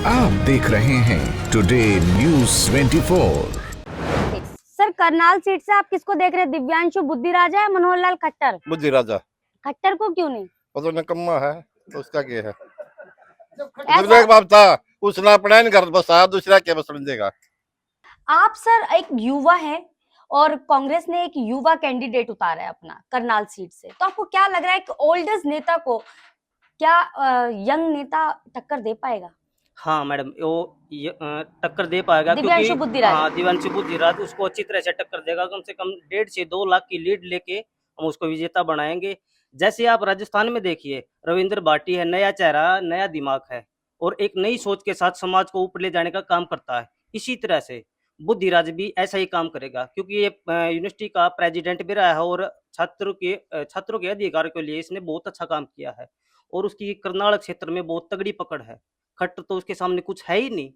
आप देख रहे हैं today news 24। Sir, Karnal seat से आप किसको देख रहे हैं? दिव्यांशु बुद्धिराजा या मनोहर लाल खट्टर? बुद्धिराजा। खट्टर को क्यों नहीं? वो तो निकम्मा है, तो उसका क्या है? ऐसा बाप था, उसने अपना नहीं कर बसा, दूसरा क्या बस समझेगा। आप सर एक युवा है और कांग्रेस ने एक युवा कैंडिडेट उतारा है अपना करनाल सीट से, तो आपको क्या लग रहा है कि ओल्डेस्ट नेता को क्या यंग नेता टक्कर दे पाएगा? हाँ मैडम, टक्कर दे पाएगा दिव्यांशु बुद्धिराज। हाँ, दिव्यांशु बुद्धिराज उसको अच्छी तरह से टक्कर देगा। कम से कम 1.5 से 2 लाख की लीड लेके हम उसको विजेता बनाएंगे। जैसे आप राजस्थान में देखिए, रविंद्र भाटी है, नया चेहरा, नया दिमाग है और एक नई सोच के साथ समाज को ऊपर ले जाने का काम करता है। इसी तरह से बुद्धिराज भी ऐसा ही काम करेगा, क्योंकि ये यूनिवर्सिटी का प्रेसिडेंट भी रहा है और छात्रों के अधिकार के लिए इसने बहुत अच्छा काम किया है और उसकी करनाल क्षेत्र में बहुत तगड़ी पकड़ है। खट्टर तो उसके सामने कुछ है ही नहीं।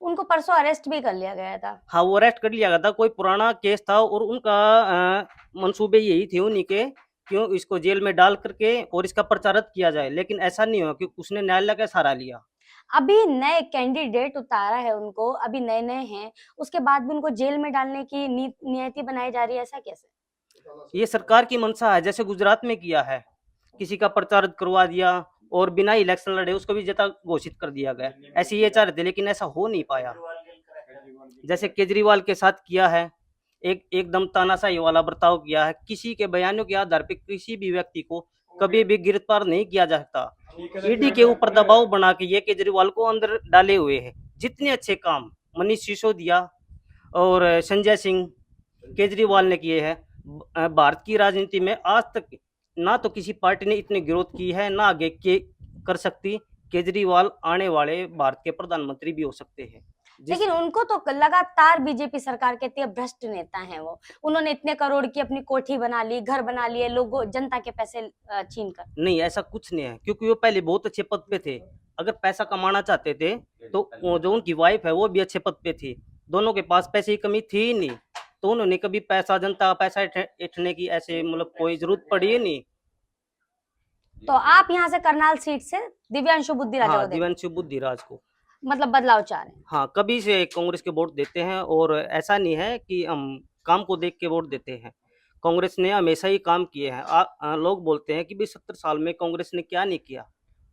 उनको परसों अरेस्ट भी कर लिया गया था। हाँ, वो अरेस्ट कर लिया गया था, कोई पुराना केस था और उनका मंसूबे यही थे उन्हीं के, क्यों इसको जेल में डाल करके और इसका प्रचारित किया जाए, लेकिन ऐसा नहीं हुआ क्योंकि उसने न्यायालय का सहारा लिया। अभी नए कैंडिडेट उतारा है उनको, अभी नए नए हैं, उसके बाद भी उनको जेल में डालने की नीति बनाई जा रही है, ऐसा कैसे? ये सरकार की मंशा है, जैसे गुजरात में किया है, किसी का प्रचारित करवा दिया और बिना इलेक्शन लड़े उसको भी जीता घोषित कर दिया गया। ऐसे ये चाह रहे थे, लेकिन ऐसा हो नहीं पाया। जैसे केजरीवाल के साथ किया है, एकदम तानाशाही वाला बर्ताव किया है। किसी के बयानों के आधार पर किसी भी व्यक्ति को कभी भी गिरफ्तार नहीं किया जा सकता। ईडी के ऊपर दबाव बना के ये केजरीवाल को अंदर डाले हुए है। जितने अच्छे काम मनीष सिसोदिया और संजय सिंह केजरीवाल ने किए हैं, भारत की राजनीति में आज तक ना तो किसी पार्टी ने इतनी ग्रोथ की है, ना आगे के कर सकती। केजरीवाल आने वाले भारत के प्रधानमंत्री भी हो सकते हैं। लेकिन उनको तो लगातार बीजेपी सरकार कहती है भ्रष्ट नेता हैं वो। उन्होंने इतने करोड़ की अपनी कोठी बना ली, घर बना लिए, लोगों जनता के पैसे छीन कर। नहीं, ऐसा कुछ नहीं है, क्योंकि वो पहले बहुत अच्छे पद पे थे। अगर पैसा कमाना चाहते थे तो जो उनकी वाइफ है वो भी अच्छे पद पे थी, दोनों के पास पैसे की कमी थी ही नहीं, तो उन्होंने कभी पैसा जनता का पैसा ऐंठने की ऐसे मतलब कोई जरूरत पड़ी ही नहीं। तो आप यहाँ से करनाल सीट से दिव्यांशु बुद्धिराज हाँ, को दिव्यांशु बुद्धिराज को मतलब बदलाव चाह रहे हैं। हाँ, कभी से कांग्रेस के वोट देते हैं और ऐसा नहीं है कि हम काम को देख के वोट देते हैं। कांग्रेस ने हमेशा ही काम किए हैं। लोग बोलते हैं कि भाई 70 साल में कांग्रेस ने क्या नहीं किया।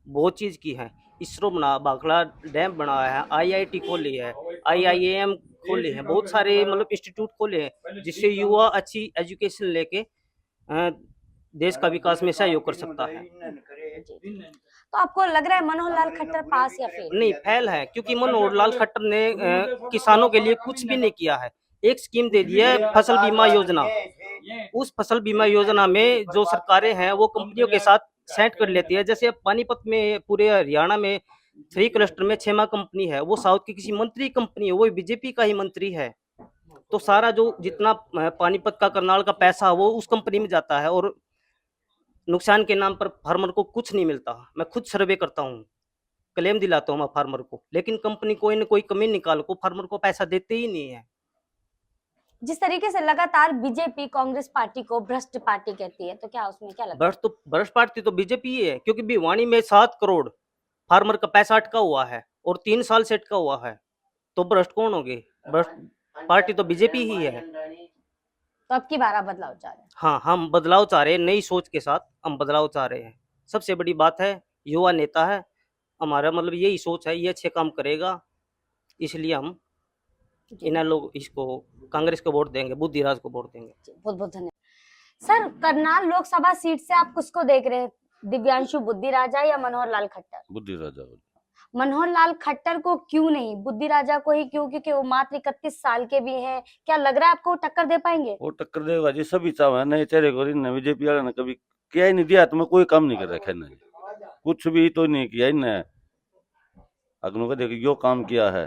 बहुत चीज़ की है। इसरो बना, भाखड़ा डैम बनाया है, आईआईटी खोली है, आईआईएम खोले हैं, बहुत सारे मतलब इंस्टीट्यूट खोले हैं, जिससे युवा अच्छी एजुकेशन लेके देश का विकास में सहयोग कर सकता है। तो आपको लग रहा है मनोहर लाल खट्टर पास या फेल? नहीं, फेल है, क्योंकि मनोहर लाल खट्टर ने किसानों के लिए कुछ भी नहीं किया है। एक स्कीम दे दी है, फसल बीमा योजना। उस फसल बीमा योजना में जो सरकारें हैं वो कंपनियों के साथ सेट कर लेती है। जैसे अब पानीपत में, पूरे हरियाणा में 3 क्लस्टर में 6 कंपनी है, वो साउथ की किसी मंत्री कंपनी है, वो बीजेपी का ही मंत्री है। तो सारा जो जितना पानीपत का, करनाल का पैसा वो उस कंपनी में जाता है और नुकसान के नाम पर फार्मर को कुछ नहीं मिलता। मैं खुद सर्वे करता हूँ, क्लेम दिलाता हूँ मैं फार्मर को, लेकिन कंपनी कोई न कोई कमी निकाल को फार्मर को पैसा देते ही नहीं है। जिस तरीके से लगातार बीजेपी कांग्रेस पार्टी को भ्रष्ट पार्टी कहती है, तो क्या उसमें क्या लगता है? भ्रष्ट पार्टी तो बीजेपी ही है, क्योंकि भिवानी में 7 करोड़ फार्मर का पैसा अटका हुआ है और 3 साल से अटका हुआ है, तो भ्रष्ट कौन होंगे? भ्रष्ट पार्टी तो बीजेपी ही है। तो अब की बार आप बदलाव चाह रहे हैं? हाँ, हम बदलाव चाह रहे हैं, नई सोच के साथ हम बदलाव चाह रहे हैं। सबसे बड़ी बात है, युवा नेता है हमारा, मतलब यही सोच है, ये अच्छे काम करेगा, इसलिए हम इसको कांग्रेस को वोट देंगे, बुद्धिराज को वोट देंगे। बहुत बहुत धन्यवाद। सर, करनाल लोकसभा सीट से आप किसको देख रहे हैं? दिव्यांशु बुद्धिराजा या मनोहर लाल खट्टर? बुद्धिराजा। मनोहर लाल खट्टर को क्यों नहीं, बुद्धिराजा को ही क्यों? क्योंकि वो मात्र 31 साल के भी हैं। क्या लग रहा है आपको टक्कर दे पाएंगे? वो टक्कर देगा जी, सभी चाहे नए चेहरे को। बीजेपी वाले ने कभी किया ही नहीं, दिया तो मैं कोई काम नहीं कर रखा है, कुछ भी तो नहीं किया इन्हें। अग्नों का देखो यो काम किया है,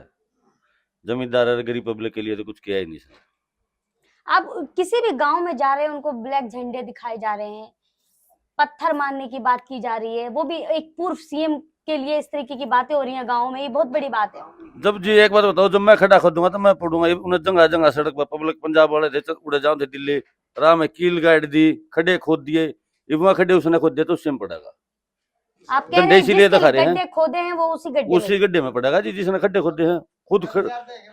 जमींदार और गरीब पब्लिक के लिए तो कुछ किया ही नहीं। आप किसी भी गांव में जा रहे हैं, उनको ब्लैक झंडे दिखाए जा रहे हैं, पत्थर मारने की बात की जा रही है, वो भी एक पूर्व सीएम के लिए इस तरीके की बातें हो रही हैं गाँव में, ये बहुत बड़ी बात है। जब जी एक बात बताओ, जब मैं खड्डा खोदूंगा तो मैं पढ़ूंगा, उन्हें जंगा जंगा सड़क पर पब्लिक पंजाब वाले थे उड़े जाओ थे दिल्ली, राह में कील गाड़ दी, खड्डे खोद दिए, वहां खड्डे उसने खोद दिया तो उससे पड़ेगा। आप कह रहे गड्ढे हैं इसीलिए जिसने दिखा रहे हैं, गड्ढे खोदे हैं वो उसी गड्ढे उसी में। गड्ढे में पड़ेगा जी जिसने खड्डे खोदे हैं। खुद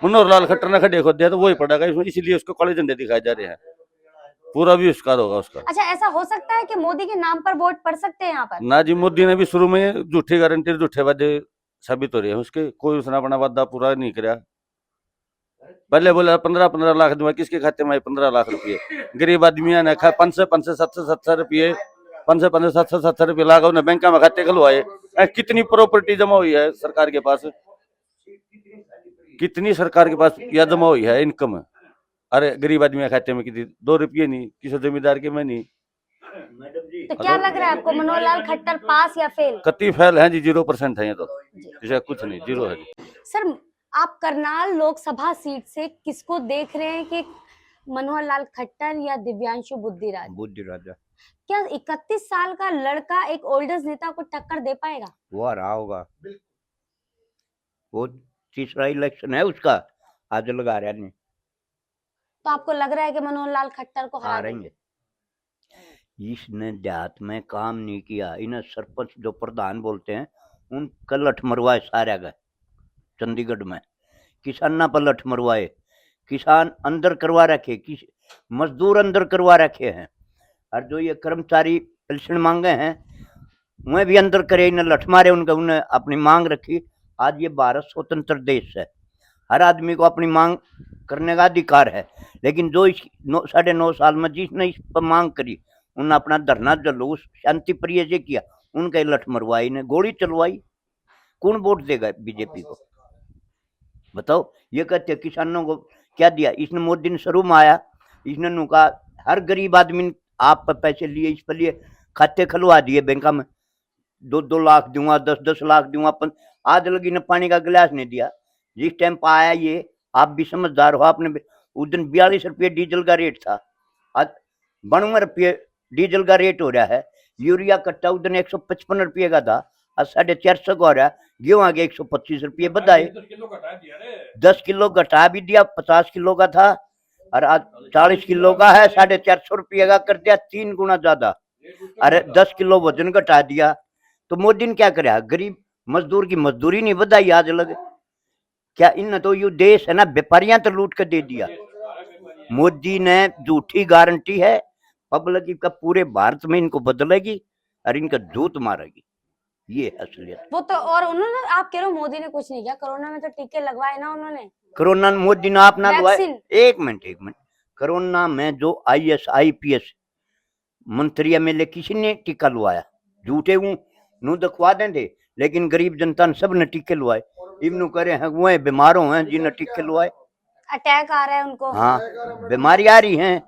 मनोहर लाल खट्टर ने खड्डे खोदे हैं तो वही पड़ेगा इसमें, इसीलिए उसको काले झंडे दिखाए जा रहे हैं। पूरा भी उसका होगा उसका। अच्छा, ऐसा हो सकता है कि मोदी के नाम पर वोट पड़ सकते हैं यहाँ पर? ना जी, मोदी ने भी शुरू में झूठी गारंटी झूठे वादे साबित हो रहे हैं उसके, कोई उसने अपना वादा पूरा नहीं कराया। पहले बोला 15-15 लाख दूंगा, किसके खाते में आए 15 लाख रुपये? गरीब आदमी ने खा 500-700 रुपये, 500-700 रुपये लागा उन्हें बैंक में खाते खुलवाए। कितनी प्रॉपर्टी जमा हुई है सरकार के पास, कितनी सरकार के पास यह जमा हुई है इनकम। अरे गरीब आदमी के खाते में कितनी, 2 रुपये नहीं, किसी जमींदार के में नहीं। तो क्या लग रहा है आपको, मनोहर लाल खट्टर पास या फेल? कति फेल है जी, 0% है ये तो, इसे कुछ नहीं, 0 है जी। सर, आप करनाल लोकसभा सीट से किसको देख रहे हैं कि मनोहर लाल खट्टर या दिव्यांशु बुद्धिराज? बुद्धिराजा क्या 31 साल का लड़का एक ओल्डर्स नेता को टक्कर दे पाएगा? वो आ रहा होगा, वो तीसरा इलेक्शन है उसका, आज लगा रहा नहीं, तो आपको लग रहा है कि मनोहर लाल खट्टर को हरा देंगे? हारेंगे। इसने देहात में काम नहीं किया, इन्हें सरपंच जो प्रधान बोलते हैं उन कलठ मरवाए सारे गए चंडीगढ़ में, किसान पलट मरवाए, किसान अंदर करवा रखे, मजदूर अंदर करवा रखे हैं, और जो ये कर्मचारी पेंशन मांगे हैं वह भी अंदर करे, इन्हें लठ मारे, उनका उन्हें अपनी मांग रखी। आज ये भारत स्वतंत्र देश है, हर आदमी को अपनी मांग करने का अधिकार है, लेकिन जो इस 9.5 साल में जिसने इस पर मांग करी उन्होंने अपना धरना जुलूस शांति प्रिय से किया, उनका लठ मरवाई ने, गोली चलवाई। कौन वोट देगा बीजेपी को बताओ? ये कहते किसानों को क्या दिया इसने, मोदी ने शुरू में आया, इसने नु कहा हर गरीब आदमी आप पर पैसे लिए, इस पर लिए खाते खुलवा दिए बैंक में, 2-2 लाख दूंगा, 10-10 लाख दूंगा, आज लगी ने पानी का गिलास नहीं दिया। जिस टाइम पर आया ये, आप भी समझदार हो, आपने उस दिन 42 रुपये डीजल का रेट था, आज 92 रुपये डीजल का रेट हो रहा है। यूरिया कट्टा उस दिन 155 रुपये का था, आज 450 का हो रहा है। गेहूं आगे 125 रुपये बढ़ाए, 10 किलो घटा भी दिया, 50 किलो का था और आज 40 किलो का है, 450 रुपये का कर दिया, 3 गुना ज्यादा। अरे 10 किलो वजन घटा दिया, तो मोदी ने क्या कराया? गरीब मजदूर की मजदूरी नहीं बढ़ाई आज लगे क्या? इन तो यू देश है ना, व्यापारियां तो लूट कर दे दिया। मोदी ने झूठी गारंटी है, पब्लिक का पूरे भारत में इनको बदलेगी और इनका झूठ मारेगी, ये असलियत। वो तो, और उन्होंने, आप कह रहे हो मोदी ने कुछ नहीं किया, कोरोना में तो टीके लगवाए ना उन्होंने। कोरोना मोदी ने अपना वैक्सीन। एक मिनट, कोरोना में जो IAS IPS मंत्री MLA किसी ने टीका लुआया? झूठे नु दिखवा देंगे, लेकिन गरीब जनता ने सब ने टीके लुआए। इवनु करे हैं वो बीमारों हैं जिन्हें टीके लुआए, अटैक आ रहा है उनको। हाँ बीमारी आ रही है,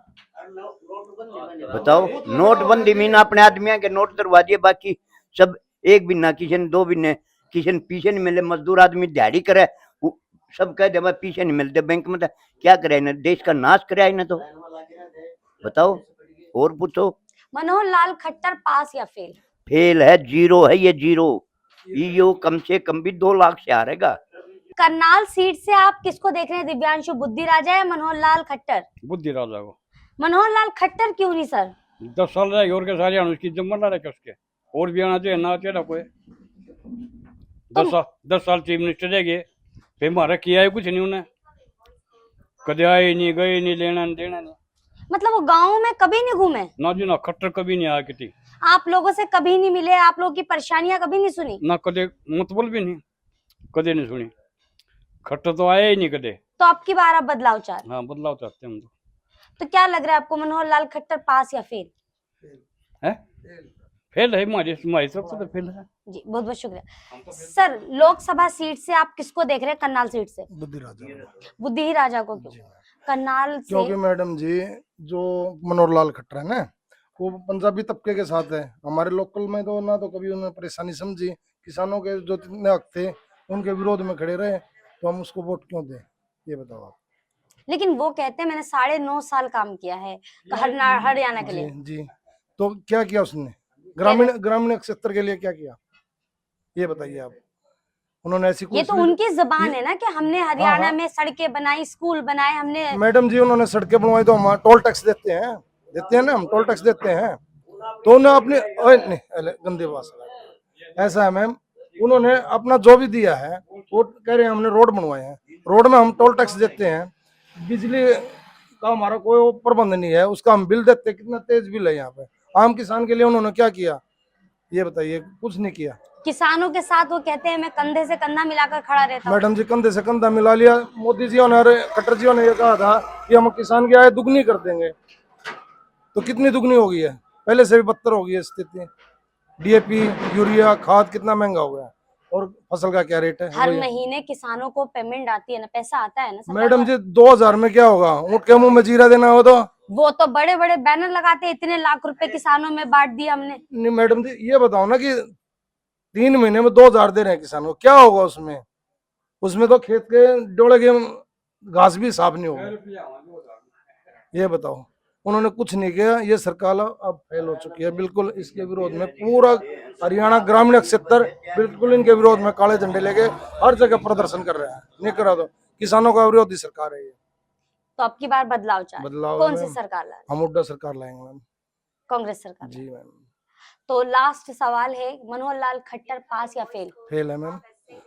बताओ। नोटबंदी मीन अपने आदमियों के नोट दरवा दिए, बाकी सब एक भी ना, किसी ने 2 भी ने, किसी ने पीछे नहीं मिले। मजदूर आदमी दिहाड़ी करे, सब कह दे भाई पीछे नहीं मिलते बैंक में, तो क्या करे इन्हें? देश का नाश करे इन्हें तो, बताओ। और पूछो, मनोहर लाल खट्टर पास या फेल? फेल है, 0 है ये, 0। ये कम से कम भी 2 लाख से हारेगा। करनाल सीट से आप किसको देख रहे हैं, दिव्यांशु बुद्धिराजा या मनोहर लाल खट्टर? बुद्धिराजा को। मनोहर लाल खट्टर क्यों नहीं सर? 10 साल रहे और के सारे उसकी जमना रहे उसके, और भी आना चाहिए ना चाहिए कोई। 10 साल चीफ मिनिस्टर रह गए, फिर हमारा किया है कुछ नहीं उन्हें, कदे आए नहीं, गए नहीं, लेना नहीं देना नहीं। मतलब वो गाँव में कभी नहीं घूमे? ना जी ना, खट्टर कभी नहीं आया किसी, आप लोगों से कभी नहीं मिले, आप लोगों की परेशानियां कभी नहीं सुनी? ना कदे मुतबल भी नहीं, कदे नहीं सुनी। खट्टर तो आया ही नहीं कदे। तो अब की बार आप बदलाव चाह रहे हैं? हाँ बदलाव चाहते हैं हम तो क्या लग रहा है आपको, मनोहर लाल खट्टर पास या फेल? है फेल है, हमारी तरफ से तो फेल है जी, बहुत बहुत शुक्रिया सर। लोकसभा सीट से आप किसको देख रहे हैं, करनाल सीट से? बुद्धिराजा को। क्यों करनाल से? क्योंकि मैडम जी जो मनोहर लाल खट्टर है ना, वो पंजाबी तबके के साथ है। हमारे लोकल में तो ना तो कभी उन्होंने परेशानी समझी, किसानों के जो जितने हक थे उनके विरोध में खड़े रहे, तो हम उसको वोट क्यों दें, ये बताओ आप। लेकिन वो कहते हैं मैंने 9.5 साल काम किया है हरियाणा के लिए। जी, तो क्या किया उसने ग्रामीण क्षेत्र के लिए, क्या किया ये बताइए आप। उन्होंने ऐसी ये तो उनकी जबान है ना कि हमने हरियाणा में सड़कें बनाई, स्कूल बनाए हमने। मैडम जी उन्होंने सड़कें बनवाई, तो हम टोल टैक्स देते हैं ना, हम टोल टैक्स देते हैं, तो उन्हें अपने गंदे बात ऐसा है मैम, उन्होंने अपना जो भी दिया है वो कह रहे हैं हमने रोड बनवाए हैं, रोड में हम टोल टैक्स देते हैं, बिजली का हमारा कोई प्रबंध नहीं है, उसका हम बिल देते हैं, कितना तेज बिल है यहाँ पे। आम किसान के लिए उन्होंने क्या किया ये बताइए? कुछ नहीं किया। किसानों के साथ वो कहते हैं मैं कंधे से कंधा मिलाकर खड़ा रहता हूँ। मैडम जी कंधे से कंधा मिला लिया, मोदी जी ने और खट्टर जी ने ये कहा था कि हम किसान की आय दुगनी कर देंगे, तो कितनी दुगनी हो गई है? पहले से भी बदतर हो गई है स्थिति। डीएपी, यूरिया, खाद कितना महंगा हो गया, और फसल का क्या रेट है? हर वही है। महीने किसानों को पेमेंट आती है ना, पैसा आता है ना सरकार मैडम का। जी 2000 में क्या होगा? ऊँट के मुंह में जीरा देना हो तो? वो तो बड़े बड़े बैनर लगाते हैं, इतने लाख रुपए किसानों में बांट दिए हमने। नहीं मैडम जी ये बताओ ना कि 3 महीने में 2000 दे रहे हैं किसानों को, क्या होगा उसमें? उसमें तो खेत के डोले के घास भी साफ नहीं होगा। ये बताओ, उन्होंने कुछ नहीं किया। ये सरकार अब फेल हो चुकी है बिल्कुल। इसके विरोध में पूरा हरियाणा ग्रामीण क्षेत्र बिल्कुल इनके विरोध में काले झंडे लेके हर जगह प्रदर्शन कर रहे हैं। नहीं करा तो किसानों का विरोधी सरकार है ये। तो अब की बार बदलाव चाहिए। बदलाव कौन सी मैम, सरकार लाए? हम उड्डा सरकार लाएंगे मैम। कांग्रेस सरकार। जी मैम। तो लास्ट सवाल है, मनोहर लाल खट्टर पास या फेल? फेल है मैम,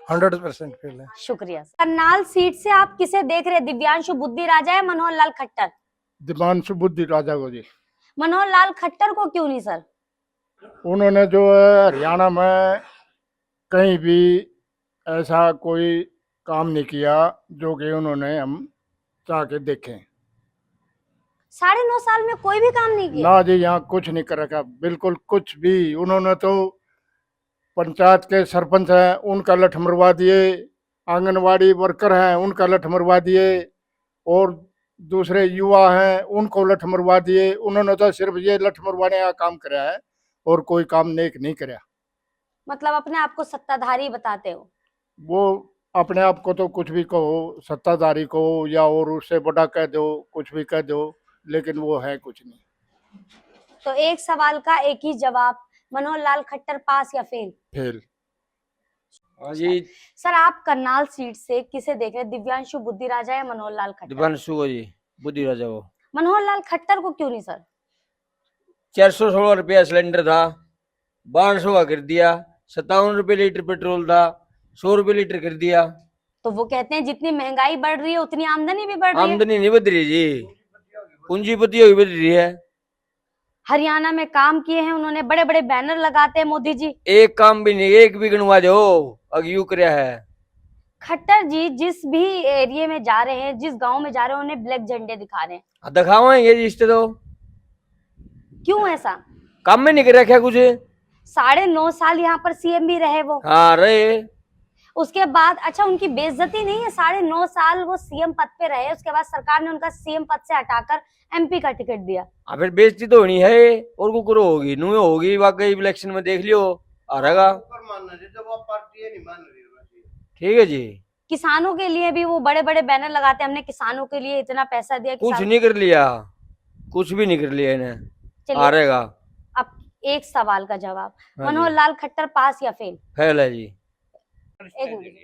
100% फेल है। शुक्रिया। करनाल सीट से आप किसे देख रहे हैं, दिव्यांशु बुद्धि राजा या मनोहर लाल खट्टर? दिव्यांशु बुद्धि राजा को जी। मनोहर लाल खट्टर को क्यों नहीं सर? उन्होंने जो है हरियाणा में कहीं भी ऐसा कोई काम नहीं किया जो कि उन्होंने हम चाह के देखें। 9.5 साल में कोई भी काम नहीं किया? ना जी, यहाँ कुछ नहीं कर रखा, बिल्कुल कुछ भी। उन्होंने तो पंचायत के सरपंच हैं उनका लठ मरवा दिए, आंगनवाड़ी वर्कर हैं उनका लठ मरवा दिए, और दूसरे युवा हैं उनको लठ मरवा दिए। उन्होंने तो सिर्फ ये लठ मरवाने का काम कराया है और कोई काम नेक नहीं कराया। मतलब अपने आप को सत्ताधारी बताते हो? वो अपने आप को तो कुछ भी कहो, सत्ताधारी को या और उससे बड़ा कह दो, कुछ भी कह दो, लेकिन वो है कुछ नहीं। तो एक सवाल का एक ही जवाब, मनोहर लाल खट्टर पास या फेल? फेल। जी सर आप करनाल सीट से किसे देख रहे हैं, दिव्यांशु बुद्धि राजा या मनोहर लाल खट्टर? दिव्यांशु को जी, बुद्धि राजा को। मनोहर लाल खट्टर को क्यों नहीं सर? 416 रुपया सिलेंडर था, 1200 का कर दिया। 57 रुपये लीटर पेट्रोल था, 100 रुपये लीटर कर दिया। तो वो कहते हैं जितनी महंगाई बढ़ रही है उतनी आमदनी भी बढ़ रही है। आमदनी नहीं बढ़ रही जी, पूंजीपतियों की बढ़ रही है। हरियाणा में काम किए हैं उन्होंने, बड़े बड़े बैनर लगाते हैं मोदी जी। एक काम भी नहीं, एक भी गिनवा दो अग यू करया है। खट्टर जी जिस भी एरिया में जा रहे हैं, जिस गांव में जा रहे हैं, उन्हें ब्लैक झंडे दिखा रहे हैं। दिखावाएंगे रिश्ते तो, क्यों ऐसा? काम में नहीं कर रखा कुछ। 9.5 साल यहाँ पर सीएम भी रहे वो। हाँ रहे। उसके बाद अच्छा उनकी बेइज्जती नहीं है? 9.5 साल वो सीएम पद पे रहे, उसके बाद सरकार ने उनका सीएम पद से हटाकर एमपी का टिकट दिया। फिर बेइज्जती तो होनी है, और कुकुर होगी नुए होगी। वाकई इलेक्शन में देख लियो हारेगा। ठीक है जी। किसानों के लिए भी वो बड़े बड़े बैनर लगाते हैं, हमने किसानों के लिए इतना पैसा दिया। कुछ नहीं कर लिया, कुछ भी नहीं कर लिया इन्हें। चलिए हारेगा। अब एक सवाल का जवाब, हाँ मनोहर जी। लाल खट्टर पास या फेल? फेल है जी। एक मिनट,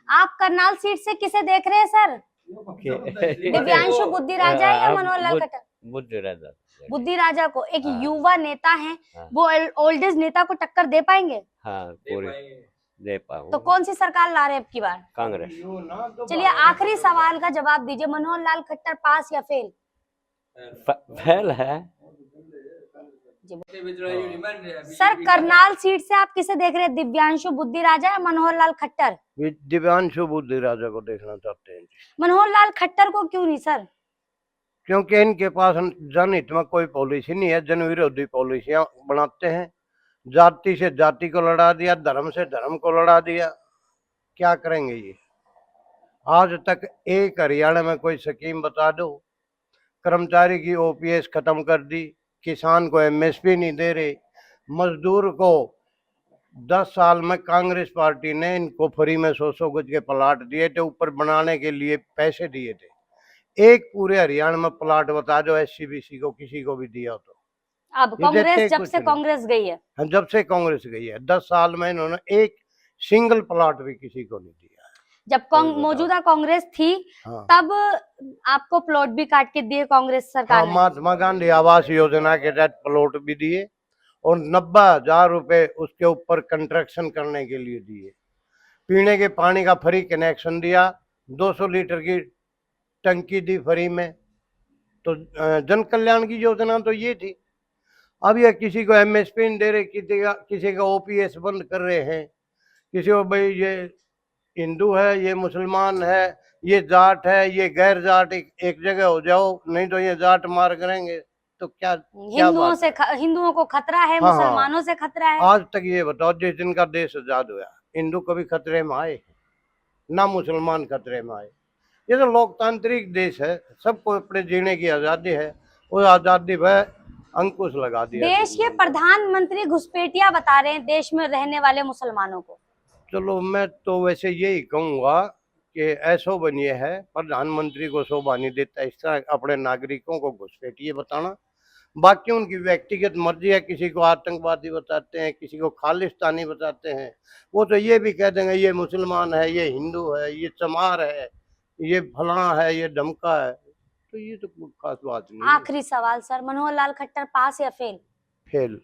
आप करनाल सीट से किसे देख रहे हैं सर? दिव्यांशु बुद्धि राजा या मनोहर लाल खट्टर? बुद्धि राजा। बुद्धि राजा को। एक युवा नेता है, हाँ। वो ओल्डेज नेता को टक्कर दे पाएंगे? हाँ पूरी दे पाऊँ। तो कौन सी सरकार ला रहे हैं अब की बार? कांग्रेस। चलिए आखिरी सवाल का जवाब दीजिए, मनोहर लाल खट्टर पास या फेल? फेल है। सर करनाल सीट से आप किसे देख रहे हैं, दिव्यांशु बुद्धि राजा या मनोहर लाल खट्टर? दिव्यांशु बुद्धि राजा को देखना चाहते हैं। मनोहर लाल खट्टर को क्यों नहीं सर? क्योंकि इनके पास जनहित में कोई पॉलिसी नहीं है, जन विरोधी पॉलिसियां बनाते हैं। जाति से जाति को लड़ा दिया, धर्म से धर्म को लड़ा दिया। क्या करेंगे ये? आज तक एक हरियाणा में कोई स्कीम बता दो। कर्मचारी की ओपीएस खत्म कर दी, किसान को एमएसपी नहीं दे रहे, मजदूर को 10 साल में कांग्रेस पार्टी ने इनको फ्री में 100 गज के प्लाट दिए थे, ऊपर बनाने के लिए पैसे दिए थे। एक पूरे हरियाणा में प्लाट बता दो एससीबीसी को किसी को भी दिया तो। अब कांग्रेस जब से कांग्रेस गई है, जब से कांग्रेस गई है 10 साल में इन्होंने एक सिंगल प्लाट भी किसी को नहीं दिया। जब मौजूदा कांग्रेस थी हाँ। तब आपको प्लॉट भी काट के दिए कांग्रेस सरकार ने। महात्मा गांधी आवास योजना के तहत प्लॉट भी दिए, और 90,000 रुपए उसके ऊपर कंस्ट्रक्शन करने के लिए दिए। पीने के पानी का फ्री कनेक्शन दिया, 200 लीटर की टंकी दी फ्री में। तो जन कल्याण की योजना तो ये थी। अब ये किसी को एमएसपी नहीं दे रहे, किसी का ओपीएस बंद कर रहे हैं, किसी को भाई ये हिंदू है, ये मुसलमान है, ये जाट है, ये गैर जाट एक जगह हो जाओ, नहीं तो ये जाट मार करेंगे। तो क्या हिंदुओं से हिंदुओं को खतरा है, हाँ, मुसलमानों से खतरा है। आज तक ये बताओ, जिस दिन का देश आजाद हुआ हिंदू कभी खतरे में आए ना मुसलमान खतरे में आए। ये तो लोकतांत्रिक देश है, सबको अपने जीने की आजादी है, उस आजादी पर अंकुश लगा दिया। देश के प्रधानमंत्री घुसपैठिया बता रहे हैं देश में रहने वाले मुसलमानों को। चलो मैं तो वैसे यही कहूँगा कि ऐसो बनिए है, प्रधानमंत्री को शोभा नहीं देता इस तरह अपने नागरिकों को घुसपैठिए बताना। बाकी उनकी व्यक्तिगत मर्जी है, किसी को आतंकवादी बताते हैं, किसी को खालिस्तानी बताते हैं। वो तो ये भी कह देंगे ये मुसलमान है, ये हिंदू है, ये चमार है, ये फलाना है, ये धमका है। तो ये तो कोई खास बात नहीं है। आखिरी सवाल सर, मनोहर लाल खट्टर पास या फेल? फेल।